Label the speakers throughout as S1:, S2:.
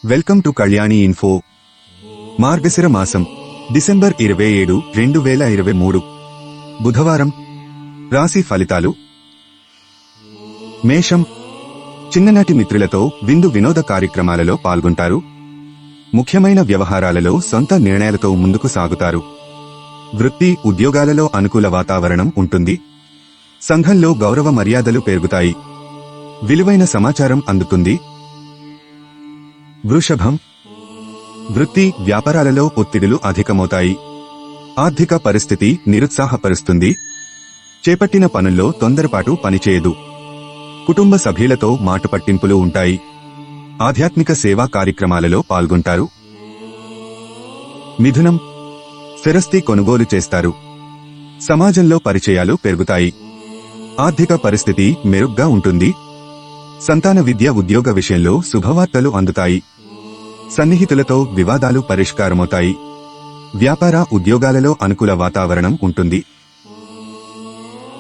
S1: Welcome to Kalyani info. Margashira మాసం December 27, 2023 బుధవారం. రాశి ఫలితాలు. మేషం. చిన్ననాటి మిత్రులతో విందు వినోద కార్యక్రమాలలో పాల్గొంటారు. ముఖ్యమైన వ్యవహారాలలో సొంత నిర్ణయాలతో ముందుకు సాగుతారు. వృత్తి ఉద్యోగాలలో అనుకూల వాతావరణం ఉంటుంది. సంఘంలో గౌరవ మర్యాదలు పెరుగుతాయి. విలువైన సమాచారం అందుతుంది. వృషభం. వృత్తి వ్యాపారాలలో ఒత్తిడులు అధికమవుతాయి. ఆర్థిక పరిస్థితి నిరుత్సాహపరుస్తుంది. చేపట్టిన పనుల్లో తొందరపాటు పనిచేయదు. కుటుంబ సభ్యులతో మాటుపట్టింపులు ఉంటాయి. ఆధ్యాత్మిక సేవా కార్యక్రమాలలో పాల్గొంటారు. మిథునం. స్థిరస్తి కొనుగోలు చేస్తారు. సమాజంలో పరిచయాలు పెరుగుతాయి. ఆర్థిక పరిస్థితి మెరుగ్గా ఉంటుంది. సంతాన విద్య ఉద్యోగ విషయంలో శుభవార్తలు అందుతాయి. సన్నిహితులతో వివాదాలు పరిష్కారమవుతాయి. వ్యాపార ఉద్యోగాలలో అనుకూల వాతావరణం ఉంటుంది.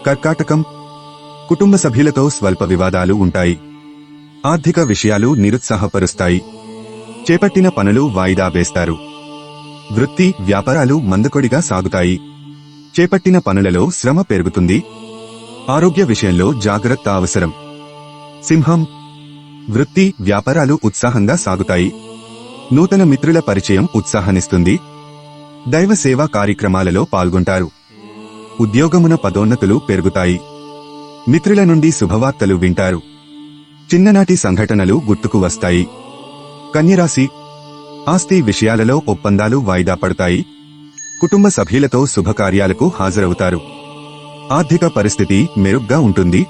S1: కర్కాటకం. కుటుంబ సభ్యులతో స్వల్ప వివాదాలు ఉంటాయి. ఆర్థిక విషయాలు నిరుత్సాహపరుస్తాయి. చేపట్టిన పనులు వాయిదా వేస్తారు. వృత్తి వ్యాపారాలు మందకొడిగా సాగుతాయి. చేపట్టిన పనులలో శ్రమ పెరుగుతుంది. ఆరోగ్య విషయంలో జాగ్రత్త అవసరం. సింహం. వృత్తి వ్యాపారాలు ఉత్సాహంగా సాగుతాయి. నూతన మిత్రుల పరిచయం ఉత్సాహాన్నిస్తుంది. దైవ సేవా కార్యక్రమాలలో పాల్గొంటారు. ఉద్యోగమున పదోన్నతులు పెరుగుతాయి. మిత్రుల నుండి శుభవార్తలు వింటారు. చిన్ననాటి సంఘటనలు గుర్తుకు వస్తాయి. కన్యరాశి. ఆస్తి విషయాలలో ఒప్పందాలు వాయిదా పడతాయి. కుటుంబ సభ్యులతో శుభకార్యాలకు హాజరవుతారు. ఆర్థిక పరిస్థితి మెరుగ్గా ఉంటుంది.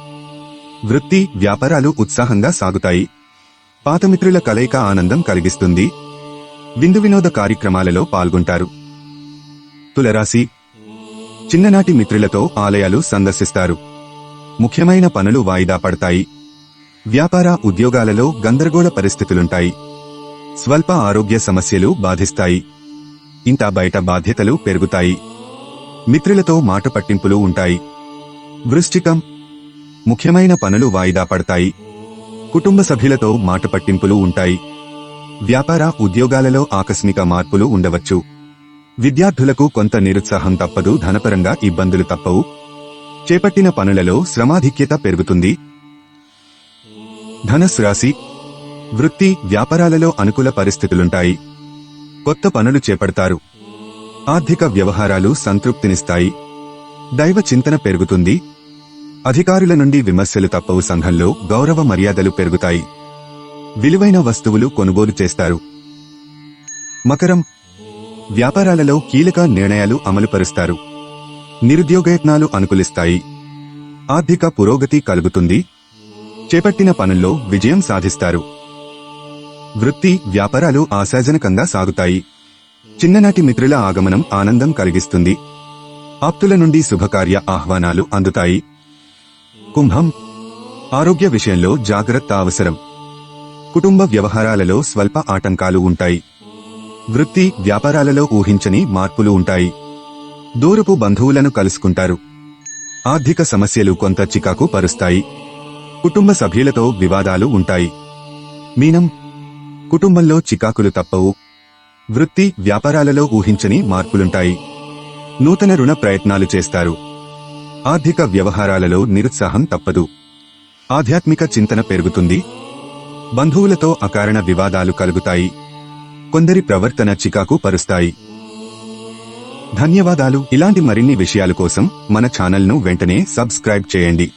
S1: వృత్తి వ్యాపారాలు ఉత్సాహంగా సాగుతాయి. పాతమిత్రుల కలయిక ఆనందం కలిగిస్తుంది. విందు వినోద కార్యక్రమాలలో పాల్గొంటారు. తులరాశి. చిన్ననాటి మిత్రులతో ఆలయాలు సందర్శిస్తారు. ముఖ్యమైన పనులు వాయిదా పడతాయి. వ్యాపార ఉద్యోగాలలో గందరగోళ పరిస్థితులుంటాయి. స్వల్ప ఆరోగ్య సమస్యలు బాధిస్తాయి. ఇంట బయట బాధ్యతలు పెరుగుతాయి. మిత్రులతో మాట పట్టింపులు ఉంటాయి. వృశ్చికం. ముఖ్యమైన పనులు వాయిదా పడతాయి. కుటుంబ సభ్యులతో మాట పట్టింపులు ఉంటాయి. వ్యాపార ఉద్యోగాలలో ఆకస్మిక మార్పులు ఉండవచ్చు. విద్యార్థులకు కొంత నిరుత్సాహం తప్పదు. ధనపరంగా ఇబ్బందులు తప్పవు. చేపట్టిన పనులలో శ్రమాధిక్యత పెరుగుతుంది. ధనుస్సు రాశి. వృత్తి వ్యాపారాలలో అనుకూల పరిస్థితులుంటాయి. కొత్త పనులు చేపడతారు. ఆర్థిక వ్యవహారాలు సంతృప్తినిస్తాయి. దైవ చింతన పెరుగుతుంది. అధికారుల నుండి విమర్శలు తప్పవు. సంఘంలో గౌరవ మర్యాదలు పెరుగుతాయి. విలువైన వస్తువులు కొనుగోలు చేస్తారు. మకరం. వ్యాపారాలలో కీలక నిర్ణయాలు అమలుపరుస్తారు. నిరుద్యోగయత్నాలు అనుకూలిస్తాయి. ఆర్థిక పురోగతి కలుగుతుంది. చేపట్టిన పనుల్లో విజయం సాధిస్తారు. వృత్తి వ్యాపారాలు ఆశాజనకంగా సాగుతాయి. చిన్ననాటి మిత్రుల ఆగమనం ఆనందం కలిగిస్తుంది. ఆప్తుల నుండి శుభకార్య ఆహ్వానాలు అందుతాయి. కుంభం. ఆరోగ్య విషయంలో జాగ్రత్త అవసరం. కుటుంబ వ్యవహారాలలో స్వల్ప ఆటంకాలు ఉంటాయి. వృత్తి వ్యాపారాలలో ఊహించని మార్పులు ఉంటాయి. దూరపు బంధువులను కలుసుకుంటారు. ఆర్థిక సమస్యలు కొంత చికాకు పరుస్తాయి. కుటుంబ సభ్యులతో వివాదాలు ఉంటాయి. మీనం. కుటుంబంలో చికాకులు తప్పవు. వృత్తి వ్యాపారాలలో ఊహించని మార్పులుంటాయి. నూతన రుణ ప్రయత్నాలు చేస్తారు. ఆర్థిక వ్యవహారాలలో నిరుత్సాహం తప్పదు. ఆధ్యాత్మిక చింతన పెరుగుతుంది. బంధువులతో అకారణ వివాదాలు కలుగుతాయి. కొందరి ప్రవర్తన చికాకు పరుస్తాయి. ధన్యవాదాలు. ఇలాంటి మరిన్ని విషయాల కోసం మన ఛానల్ను వెంటనే సబ్స్క్రైబ్ చేయండి.